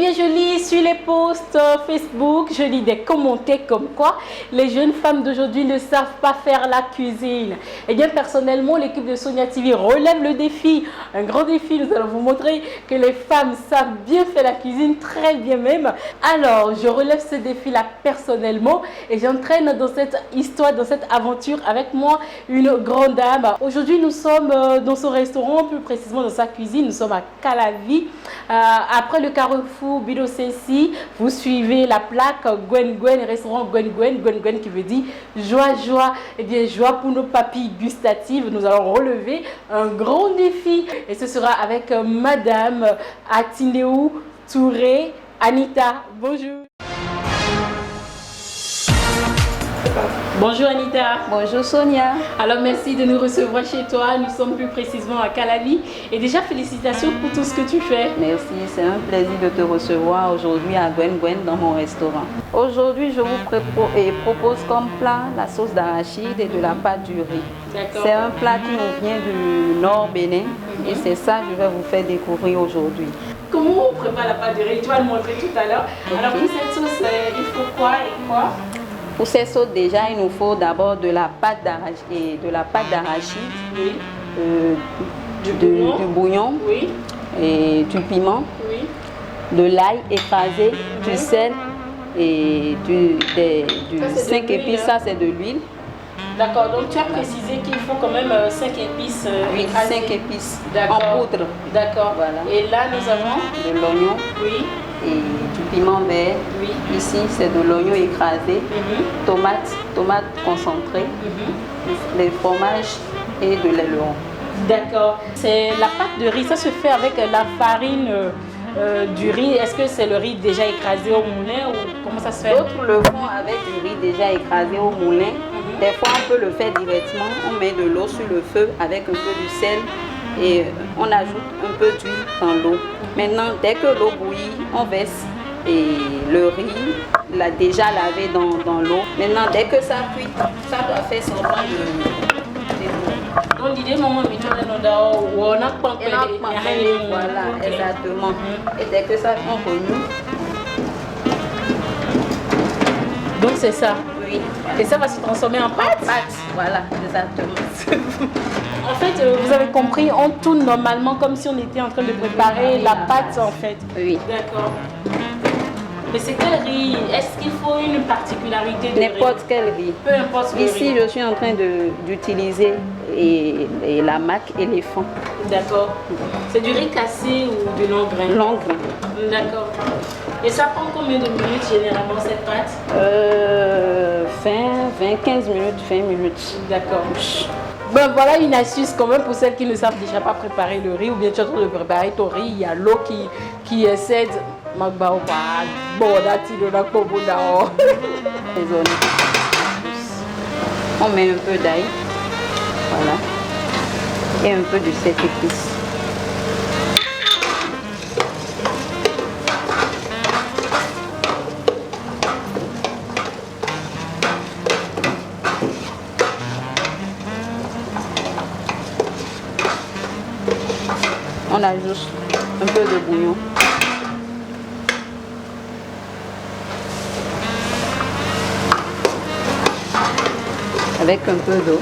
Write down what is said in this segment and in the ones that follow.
bien, je lis sur les posts Facebook, je lis des commentaires comme quoi les jeunes femmes d'aujourd'hui ne savent pas faire la cuisine. Eh bien, personnellement, l'équipe de Sonia TV relève le défi, un grand défi. Nous allons vous montrer que les femmes savent bien faire la cuisine, très bien même. Alors, je relève ce défi-là personnellement et j'entraîne dans cette histoire, dans cette aventure avec moi une grande dame. Aujourd'hui, nous sommes dans son restaurant, plus précisément dans sa cuisine. Nous sommes à Calavi. Après le carrefour Bidossensi, vous suivez la plaque Gwen Gwen, restaurant Gwen Gwen, Gwen Gwen qui veut dire joie, joie. Eh bien, joie pour nos papilles gustatives. Nous allons relever un grand défi et ce sera avec Madame Atineu Touré. Anita, bonjour. Bonjour Anita. Bonjour Sonia. Alors merci de nous recevoir chez toi. Nous sommes plus précisément à Calavi. Et déjà félicitations pour tout ce que tu fais. Merci, c'est un plaisir de te recevoir aujourd'hui à Gwen Gwen dans mon restaurant. Aujourd'hui, je vous propose comme plat la sauce d'arachide et de la pâte du riz. C'est un plat qui nous vient du Nord Bénin et c'est ça que je vais vous faire découvrir aujourd'hui. Comment on prépare la pâte du riz? Tu vas le montrer tout à l'heure. Okay. Alors pour cette sauce, il faut quoi et quoi? Pour ces sauces, déjà, il nous faut d'abord de la pâte d'arachide, oui. Du bouillon, oui. Et du piment, oui. De l'ail écrasé, du sel et du 5 épices, ça c'est de l'huile. D'accord, donc tu as précisé qu'il faut quand même 5 épices. Oui, 5 épices en poudre. D'accord, voilà. Et là nous avons de l'oignon. Oui. Et du piment vert. Oui. Ici, c'est de l'oignon écrasé, tomate concentrée, les fromages et de l'aileron. D'accord. C'est la pâte de riz, ça se fait avec la farine du riz. Est-ce que c'est le riz déjà écrasé au moulin ou comment ça se fait? D'autres le font avec du riz déjà écrasé au moulin. Des fois, on peut le faire directement. On met de l'eau sur le feu avec un peu du sel et on ajoute un peu d'huile dans l'eau. Maintenant, dès que l'eau bouillit, on verse le riz, déjà lavé dans l'eau. Maintenant, dès que ça cuit, ça doit faire semblant de donc, l'idée, maman, on a pas voilà, exactement. Et dès que ça, on remue. Donc, c'est ça? Oui. Et ça va se transformer en pâte? Voilà, exactement. En fait, vous avez compris, on tourne normalement comme si on était en train de préparer la pâte en fait. Oui. D'accord. Mais c'est quel riz? Est-ce qu'il faut une particularité de n'importe quel riz. Peu importe le riz. Ici, je suis en train d'utiliser la marque Éléphant. D'accord. C'est du riz cassé ou de long grain? Long grain. D'accord. Et ça prend combien de minutes généralement cette pâte? 15 minutes, 20 minutes. D'accord. Ben voilà une astuce quand même pour celles qui ne savent déjà pas préparer le riz ou bien tu es en train de préparer ton riz, il y a l'eau qui excède. On met un peu d'ail, voilà, et un peu de cette épice. On ajoute un peu de bouillon. Avec un peu d'eau.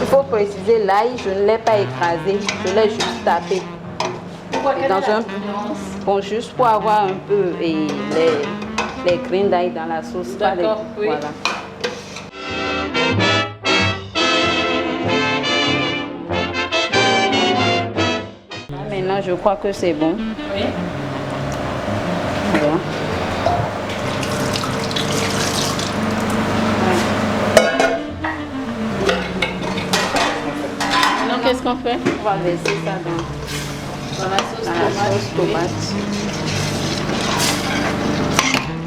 Il faut préciser, l'ail, je ne l'ai pas écrasé, je l'ai juste tapé. Bon, juste pour avoir un peu les grains d'ail dans la sauce. D'accord, oui. Voilà. Maintenant, je crois que c'est bon. Oui. Voilà. Alors, qu'est-ce qu'on fait? On va verser ça dans la sauce tomate.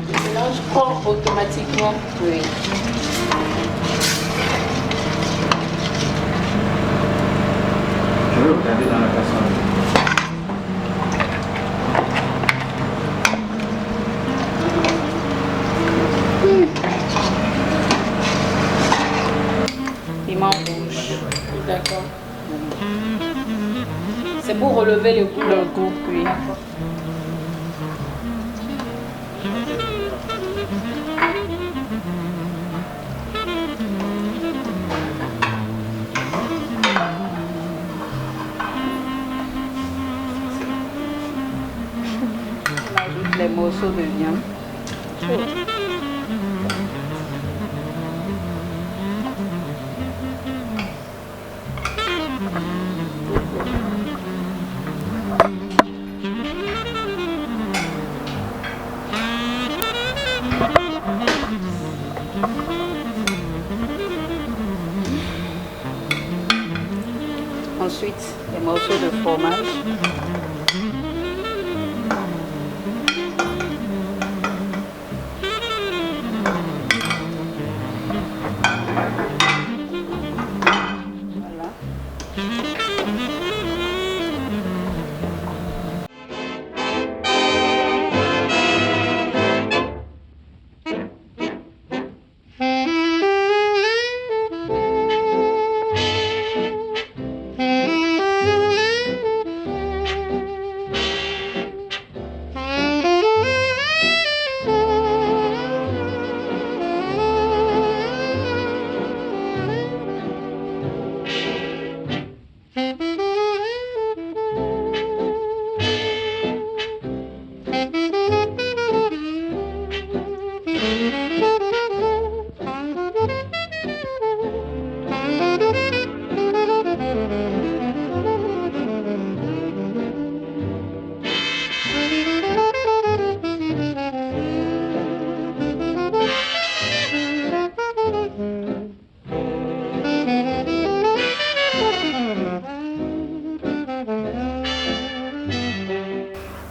Le mélange prend automatiquement. Oui. Je veux regarder dans la casserole. vin rouge. D'accord. C'est pour relever le goût. Le goût, oui. D'accord. On ajoute les morceaux de viande. Ensuite, les morceaux de fromage. Voilà.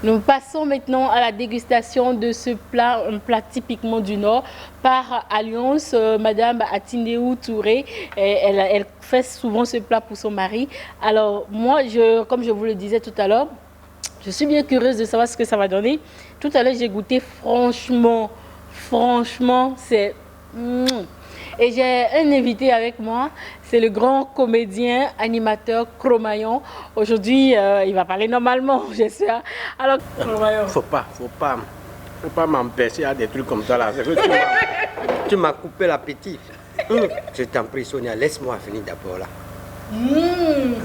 Nous passons maintenant à la dégustation de ce plat, un plat typiquement du Nord, par Alliance. Madame Atindeou Touré, elle fait souvent ce plat pour son mari. Alors moi, comme je vous le disais tout à l'heure, je suis bien curieuse de savoir ce que ça va donner. Tout à l'heure, j'ai goûté, franchement, c'est... Et j'ai un invité avec moi, c'est le grand comédien, animateur Cro-Maillon. Aujourd'hui, il va parler normalement, j'espère. Alors, Cro-Maillon. Faut pas m'empêcher à des trucs comme ça là. C'est que tu m'as coupé l'appétit. Je t'en prie, Sonia, laisse-moi finir d'abord là.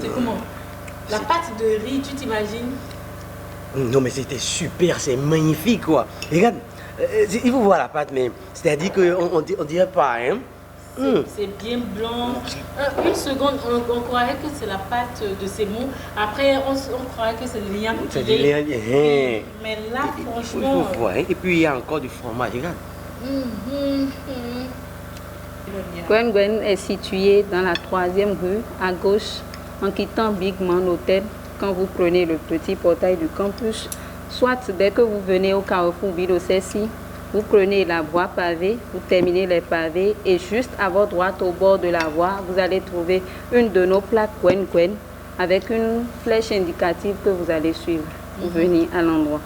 C'est comment? La pâte de riz, tu t'imagines? Non mais c'était super, c'est magnifique quoi. Regarde, il faut voir la pâte, mais c'est-à-dire qu'on dirait pas, hein. C'est bien blanc. Une seconde, on croirait que c'est la pâte de sémoule. Après, on croirait que c'est le liam. C'est du liam. Mais là, Il franchement... faut voir, hein. Et puis il y a encore du fromage, regarde. Gwen Gwen est situé dans la 3e rue, à gauche, en quittant Big Man Hotel, quand vous prenez le petit portail du campus, soit dès que vous venez au carrefour Bilo-Cessi, vous prenez la voie pavée, vous terminez les pavés et juste à votre droite, au bord de la voie, vous allez trouver une de nos plaques Gwen Gwen avec une flèche indicative que vous allez suivre pour venir à l'endroit.